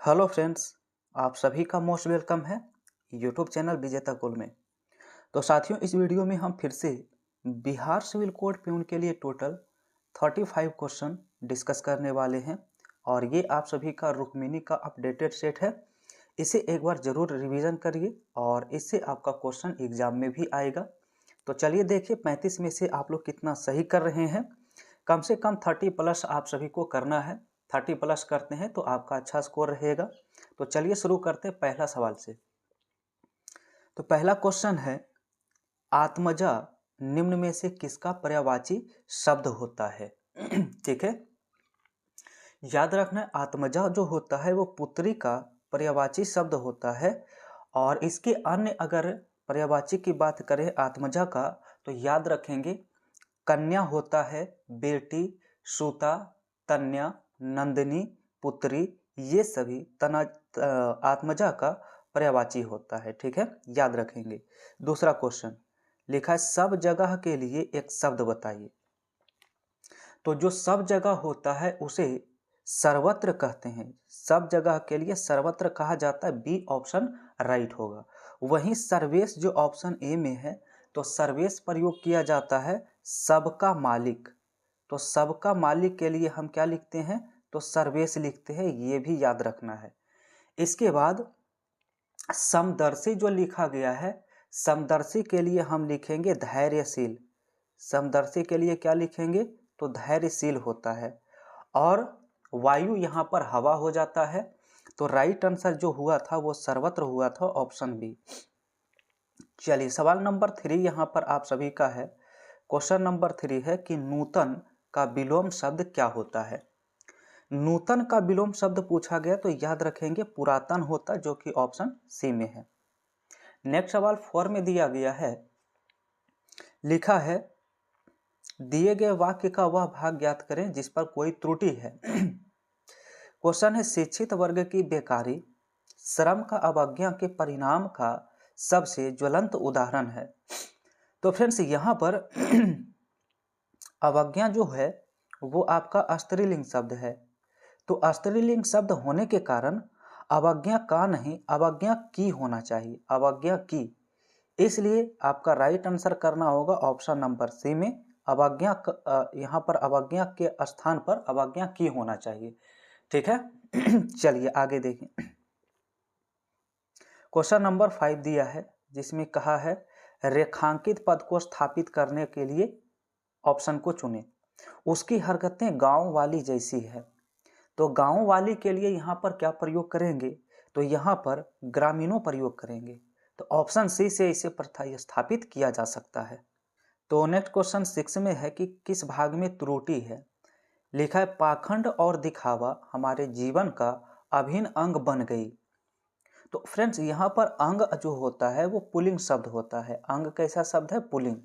Hello friends, आप सभी का मोस्ट वेलकम है यूट्यूब चैनल विजेता कुल में। तो साथियों, इस वीडियो में हम फिर से बिहार सिविल कोड प्यून के लिए टोटल 35 क्वेश्चन डिस्कस करने वाले हैं और ये आप सभी का रुक्मिनी का अपडेटेड सेट है। इसे एक बार ज़रूर रिवीजन करिए और इससे आपका क्वेश्चन एग्जाम में भी आएगा। तो चलिए देखिए 35 में से आप लोग कितना सही कर रहे हैं। कम से कम 30 प्लस आप सभी को करना है। 30 प्लस करते हैं तो आपका अच्छा स्कोर रहेगा। तो चलिए शुरू करते हैं पहला सवाल से। तो पहला क्वेश्चन है, आत्मजा निम्न में से किसका पर्यायवाची शब्द होता है? ठीक है, याद रखना आत्मजा जो होता है वो पुत्री का पर्यायवाची शब्द होता है। और इसके अन्य अगर पर्यायवाची की बात करें आत्मजा का, तो याद रखेंगे कन्या होता है, बेटी, सूता, तन्या, नंदिनी, पुत्री, ये सभी आत्मजा का पर्यायवाची होता है। ठीक है, याद रखेंगे। दूसरा क्वेश्चन लिखा है, सब जगह के लिए एक शब्द बताइए। तो जो सब जगह होता है उसे सर्वत्र कहते हैं। सब जगह के लिए सर्वत्र कहा जाता है, बी ऑप्शन राइट होगा। वहीं सर्वेश जो ऑप्शन ए में है, तो सर्वेश प्रयोग किया जाता है सबका मालिक। तो सबका मालिक के लिए हम क्या लिखते हैं? तो सर्वेश लिखते हैं, ये भी याद रखना है। इसके बाद समदर्शी जो लिखा गया है, समदर्शी के लिए हम लिखेंगे धैर्यशील। समदर्शी के लिए क्या लिखेंगे? तो धैर्यशील होता है। और वायु यहाँ पर हवा हो जाता है। तो राइट आंसर जो हुआ था वो सर्वत्र हुआ था, ऑप्शन बी। चलिए सवाल नंबर 3 यहाँ पर आप सभी का है। क्वेश्चन नंबर 3 है कि नूतन का विलोम शब्द क्या होता है? नूतन का विलोम शब्द पूछा गया तो याद रखेंगे पुरातन होता, जो कि ऑप्शन सी में है। नेक्स्ट सवाल 4 में दिया गया है, लिखा है दिए गए वाक्य का वह भाग ज्ञात करें जिस पर कोई त्रुटि है। क्वेश्चन है, शिक्षित वर्ग की बेकारी श्रम का अवज्ञा के परिणाम का सबसे ज्वलंत उदाहरण है। तो फ्रेंड्स यहाँ पर अवज्ञा जो है वो आपका स्त्रीलिंग शब्द है। तो स्त्रीलिंग शब्द होने के कारण अवज्ञा का नहीं, अवज्ञा की होना चाहिए, अवज्ञा की। इसलिए आपका राइट आंसर करना होगा ऑप्शन नंबर सी में, अवज्ञा। यहाँ पर अवज्ञा के स्थान पर अवज्ञा की होना चाहिए। ठीक है। चलिए आगे देखें। क्वेश्चन नंबर 5 दिया है जिसमें कहा है रेखांकित पद को स्थापित करने के लिए ऑप्शन को चुने। उसकी हरकतें गांव वाली जैसी है। तो गांव वाली के लिए यहाँ पर क्या प्रयोग करेंगे? तो यहाँ पर ग्रामीणों प्रयोग करेंगे। तो ऑप्शन सी से इसे प्रतिस्थापित किया जा सकता है। तो नेक्स्ट क्वेश्चन 6 में है कि किस भाग में त्रुटि है? लिखा है पाखंड और दिखावा हमारे जीवन का अभिन्न अंग बन गई। तो फ्रेंड्स यहाँ पर अंग जो होता है वो पुल्लिंग शब्द होता है। अंग कैसा शब्द है? पुल्लिंग।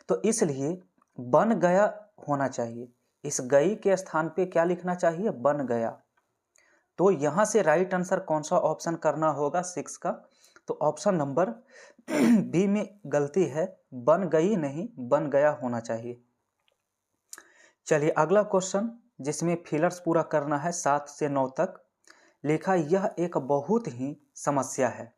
तो इसलिए बन गया होना चाहिए। इस गई के स्थान पे क्या लिखना चाहिए? बन गया। तो यहाँ से राइट आंसर कौन सा ऑप्शन करना होगा 6 का? तो ऑप्शन नंबर बी में गलती है, बन गई नहीं बन गया होना चाहिए। चलिए अगला क्वेश्चन जिसमें फिलर्स पूरा करना है 7 से 9 तक। लिखा यह एक बहुत ही समस्या है।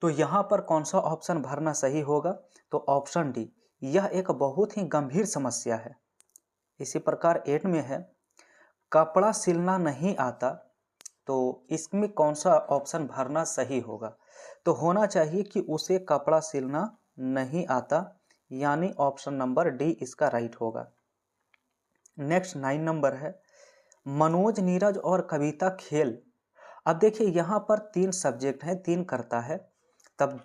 तो यहाँ पर कौन सा ऑप्शन भरना सही होगा? तो ऑप्शन डी, यह एक बहुत ही गंभीर समस्या है। इसी प्रकार 8 में है कपड़ा सिलना नहीं आता। तो इसमें कौन सा ऑप्शन भरना सही होगा? तो होना चाहिए कि उसे कपड़ा सिलना नहीं आता, यानी ऑप्शन नंबर डी इसका राइट होगा। नेक्स्ट 9 नंबर है मनोज, नीरज और कविता खेल। अब देखिए यहाँ पर 3 सब्जेक्ट हैं, 3 करता है। तब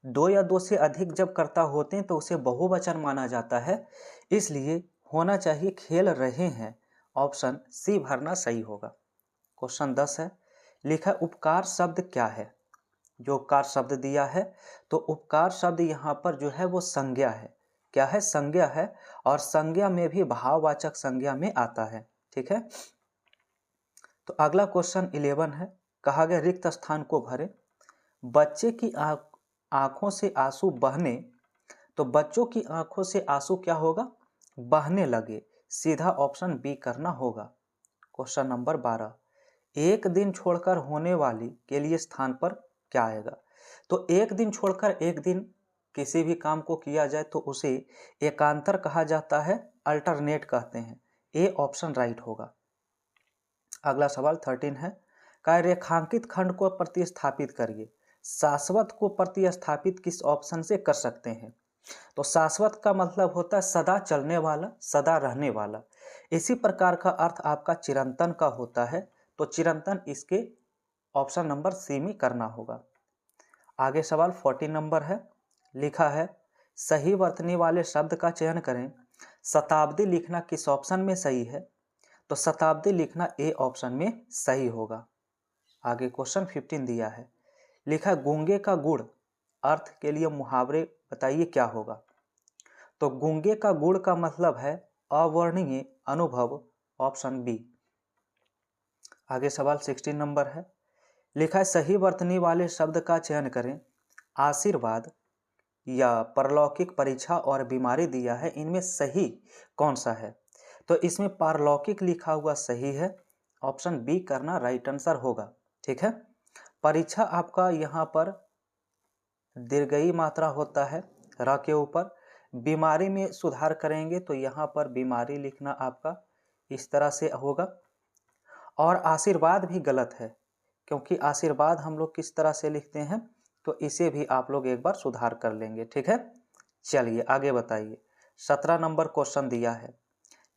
2 या 2 से अधिक जब कर्ता होते हैं तो उसे बहुवचन माना जाता है। इसलिए होना चाहिए खेल रहे हैं, ऑप्शन सी भरना सही होगा। क्वेश्चन 10 है, लिखा उपकार शब्द क्या है? जो उपकार शब्द दिया है, तो उपकार शब्द यहाँ पर जो है वो संज्ञा है। क्या है? संज्ञा है। और संज्ञा में भी भाववाचक संज्ञा में आता है। ठीक है। तो अगला क्वेश्चन 11 है, कहा गया रिक्त स्थान को भरे। बच्चे की आंखों से आंसू बहने। तो बच्चों की आंखों से आंसू क्या होगा? बहने लगे। सीधा ऑप्शन बी करना होगा। क्वेश्चन नंबर 12, एक दिन छोड़कर होने वाली के लिए स्थान पर क्या आएगा? तो एक दिन छोड़कर एक दिन किसी भी काम को किया जाए तो उसे एकांतर कहा जाता है, अल्टरनेट कहते हैं। ए ऑप्शन राइट होगा। अगला सवाल 13 है, का रेखांकित खंड को प्रतिस्थापित करिए। शाश्वत को प्रतिस्थापित किस ऑप्शन से कर सकते हैं? तो शाश्वत का मतलब होता है सदा चलने वाला, सदा रहने वाला। इसी प्रकार का अर्थ आपका चिरंतन का होता है, तो चिरंतन इसके ऑप्शन नंबर सी में करना होगा। आगे सवाल 14 नंबर है, लिखा है सही वर्तनी वाले शब्द का चयन करें। शताब्दी लिखना किस ऑप्शन में सही है? तो शताब्दी लिखना ए ऑप्शन में सही होगा। आगे क्वेश्चन 15 दिया है, लिखा गूंगे का गुड़ अर्थ के लिए मुहावरे बताइए क्या होगा? तो गूंगे का गुड़ का मतलब है अवर्णनीय अनुभव, ऑप्शन बी। आगे सवाल 16 नंबर है, लिखा है सही वर्तनी वाले शब्द का चयन करें। आशीर्वाद या परलौकिक परीक्षा और बीमारी दिया है, इनमें सही कौन सा है? तो इसमें पारलौकिक लिखा हुआ सही है, ऑप्शन बी करना राइट आंसर होगा। ठीक है, परीक्षा आपका यहाँ पर दीर्घई मात्रा होता है र के ऊपर। बीमारी में सुधार करेंगे तो यहाँ पर बीमारी लिखना आपका इस तरह से होगा। और आशीर्वाद भी गलत है, क्योंकि आशीर्वाद हम लोग किस तरह से लिखते हैं, तो इसे भी आप लोग एक बार सुधार कर लेंगे। ठीक है, चलिए आगे बताइए। 17 नंबर क्वेश्चन दिया है,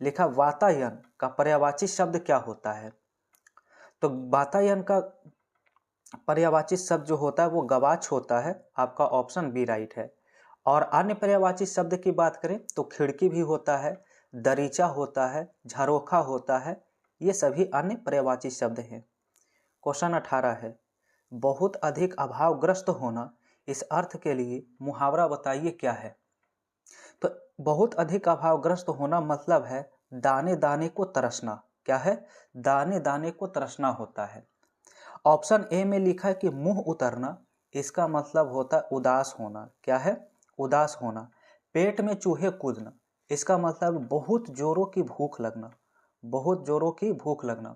लिखा वातायन का पर्यायवाची शब्द क्या होता है? तो वातायन का पर्यायवाची शब्द जो होता है वो गवाक्ष होता है, आपका ऑप्शन बी राइट है। और अन्य पर्यायवाची शब्द की बात करें तो खिड़की भी होता है, दरीचा होता है, झरोखा होता है, ये सभी अन्य पर्यायवाची शब्द हैं। क्वेश्चन 18 है, बहुत अधिक अभावग्रस्त होना, इस अर्थ के लिए मुहावरा बताइए क्या है? तो बहुत अधिक अभावग्रस्त होना मतलब है दाने दाने को तरसना। क्या है? दाने दाने को तरसना होता है। ऑप्शन ए में लिखा है कि मुंह उतरना, इसका मतलब होता है उदास होना। क्या है? उदास होना। पेट में चूहे कूदना, इसका मतलब बहुत जोरों की भूख लगना, बहुत जोरों की भूख लगना।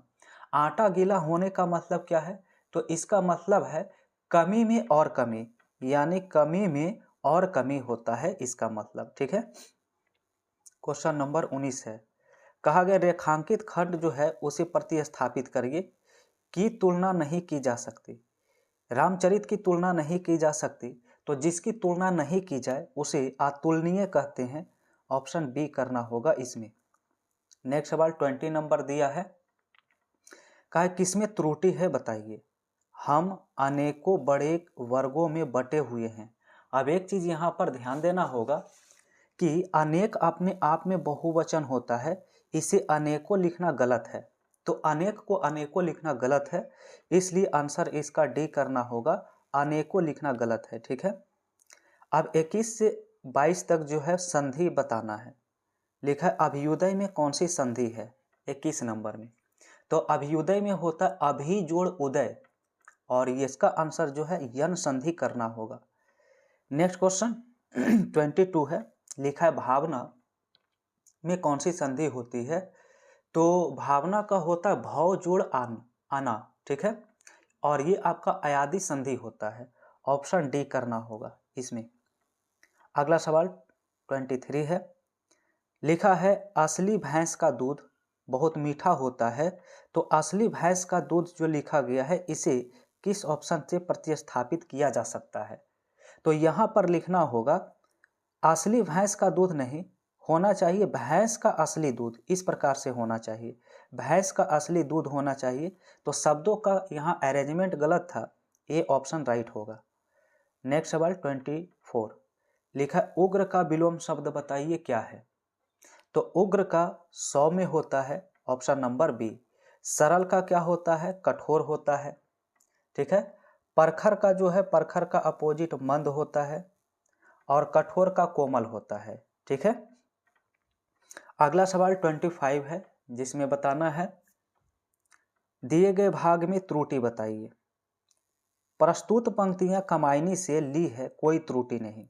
आटा गीला होने का मतलब क्या है? तो इसका मतलब है कमी में और कमी, यानी कमी में और कमी होता है इसका मतलब। ठीक है, क्वेश्चन नंबर 19 है, कहा गया रेखांकित खंड जो है उसे प्रतिस्थापित करिए। की तुलना नहीं की जा सकती, रामचरित की तुलना नहीं की जा सकती, तो जिसकी तुलना नहीं की जाए उसे अतुलनीय कहते हैं, ऑप्शन बी करना होगा इसमें। नेक्स्ट सवाल 20 नंबर दिया है, कहा किसमें त्रुटि है बताइए। हम अनेकों बड़े वर्गों में बटे हुए हैं। अब एक चीज यहाँ पर ध्यान देना होगा कि अनेक अपने आप में बहुवचन होता है, इसे अनेकों लिखना गलत है। तो अनेक को अनेकों लिखना गलत है, इसलिए आंसर इसका डी करना होगा, अनेकों लिखना गलत है। ठीक है, अब 21 से 22 तक जो है संधि बताना है। लिखा है अभ्युदय में कौन सी संधि है 21 नंबर में? तो अभ्युदय में होता है अभी जोड़ उदय, और इसका आंसर जो है यन संधि करना होगा। नेक्स्ट क्वेश्चन 22 है, लिखा है भावना में कौन सी संधि होती है? तो भावना का होता है भाव जोड़ आना। ठीक है, और ये आपका अयादी संधि होता है, ऑप्शन डी करना होगा इसमें। अगला सवाल 23 है, लिखा है असली भैंस का दूध बहुत मीठा होता है। तो असली भैंस का दूध जो लिखा गया है इसे किस ऑप्शन से प्रतिस्थापित किया जा सकता है? तो यहाँ पर लिखना होगा असली भैंस का दूध नहीं होना चाहिए, भैंस का असली दूध, इस प्रकार से होना चाहिए, भैंस का असली दूध होना चाहिए। तो शब्दों का यहाँ अरेंजमेंट गलत था, ए ऑप्शन राइट होगा। नेक्स्ट सवाल 24, लिखा उग्र का विलोम शब्द बताइए क्या है? तो उग्र का 100 में होता है, ऑप्शन नंबर बी। सरल का क्या होता है? कठोर होता है। ठीक है, परखर का जो है, परखर का अपोजिट मंद होता है, और कठोर का कोमल होता है। ठीक है, अगला सवाल 25 है, जिसमें बताना है दिए गए भाग में त्रुटि बताइए। प्रस्तुत पंक्तियां कमायनी से ली है, कोई त्रुटि नहीं।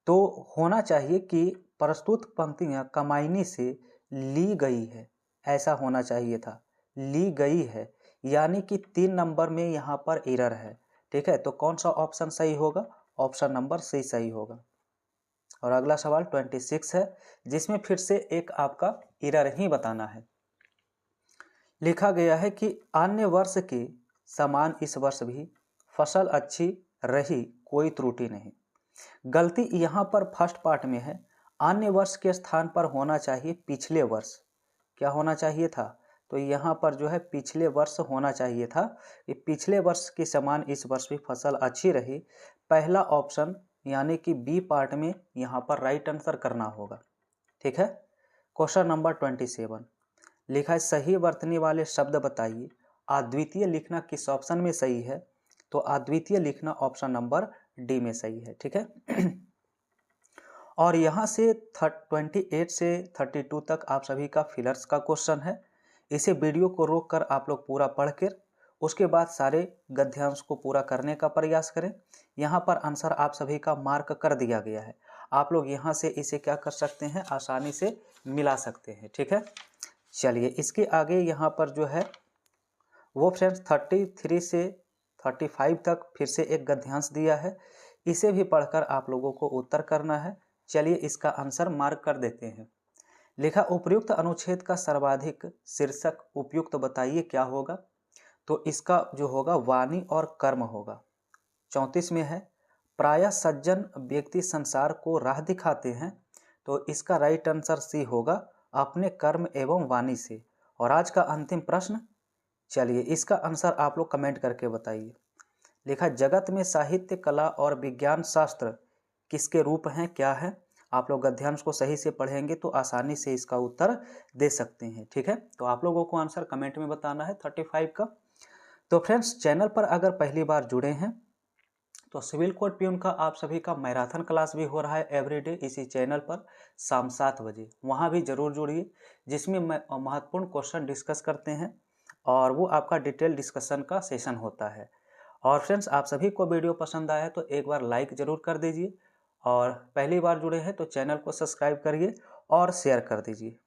तो होना चाहिए कि प्रस्तुत पंक्तियां कमायनी से ली गई है, ऐसा होना चाहिए था, ली गई है, यानी कि 3 नंबर में यहाँ पर एरर है। ठीक है, तो कौन सा ऑप्शन सही होगा? ऑप्शन नंबर सी सही होगा। और अगला सवाल 26 है, जिसमें फिर से एक आपका एरर ही बताना है। लिखा गया है कि अन्य वर्ष के समान इस वर्ष भी फसल अच्छी रही, कोई त्रुटि नहीं। गलती यहाँ पर फर्स्ट पार्ट में है। अन्य वर्ष के स्थान पर होना चाहिए पिछले वर्ष। क्या होना चाहिए था? तो यहाँ पर जो है पिछले वर्ष होना चाहिए था कि पिछले वर्ष के समान इस वर्ष भी फसल अच्छी रही। पहला ऑप्शन यानी कि बी पार्ट में यहाँ पर राइट आंसर करना होगा। ठीक है। क्वेश्चन नंबर 27 लिखा है, सही वर्तनी वाले शब्द बताइए। अद्वितीय लिखना किस ऑप्शन में सही है? तो अद्वितीय लिखना ऑप्शन नंबर डी में सही है। ठीक है। और यहाँ से 28 से 32 तक आप सभी का फिलर्स का क्वेश्चन है। इसे वीडियो को रोक कर आप लोग पूरा पढ़ कर उसके बाद सारे गद्यांश को पूरा करने का प्रयास करें। यहाँ पर आंसर आप सभी का मार्क कर दिया गया है। आप लोग यहाँ से इसे क्या कर सकते हैं? आसानी से मिला सकते हैं। ठीक है, चलिए इसके आगे यहाँ पर जो है वो फ्रेंड्स 33 से 35 तक फिर से एक गद्यांश दिया है। इसे भी पढ़कर आप लोगों को उत्तर करना है। चलिए इसका आंसर मार्क कर देते हैं। लिखा, उपर्युक्त अनुच्छेद का सर्वाधिक शीर्षक उपयुक्त बताइए क्या होगा? तो इसका जो होगा वाणी और कर्म होगा। 34 में है, प्रायः सज्जन व्यक्ति संसार को राह दिखाते हैं। तो इसका राइट आंसर सी होगा, अपने कर्म एवं वाणी से। और आज का अंतिम प्रश्न, चलिए इसका आंसर आप लोग कमेंट करके बताइए। लिखा, जगत में साहित्य, कला और विज्ञान शास्त्र किसके रूप हैं, क्या है? आप लोग गद्यांश को सही से पढ़ेंगे तो आसानी से इसका उत्तर दे सकते हैं। ठीक है, तो आप लोगों को आंसर कमेंट में बताना है 35 का। तो फ्रेंड्स, चैनल पर अगर पहली बार जुड़े हैं तो सिविल कोड प्यून का आप सभी का मैराथन क्लास भी हो रहा है एवरीडे इसी चैनल पर शाम 7 बजे। वहाँ भी जरूर जुड़िए, जिसमें महत्वपूर्ण क्वेश्चन डिस्कस करते हैं और वो आपका डिटेल डिस्कशन का सेशन होता है। और फ्रेंड्स, आप सभी को वीडियो पसंद आया तो एक बार लाइक ज़रूर कर दीजिए और पहली बार जुड़े हैं तो चैनल को सब्सक्राइब करिए और शेयर कर दीजिए।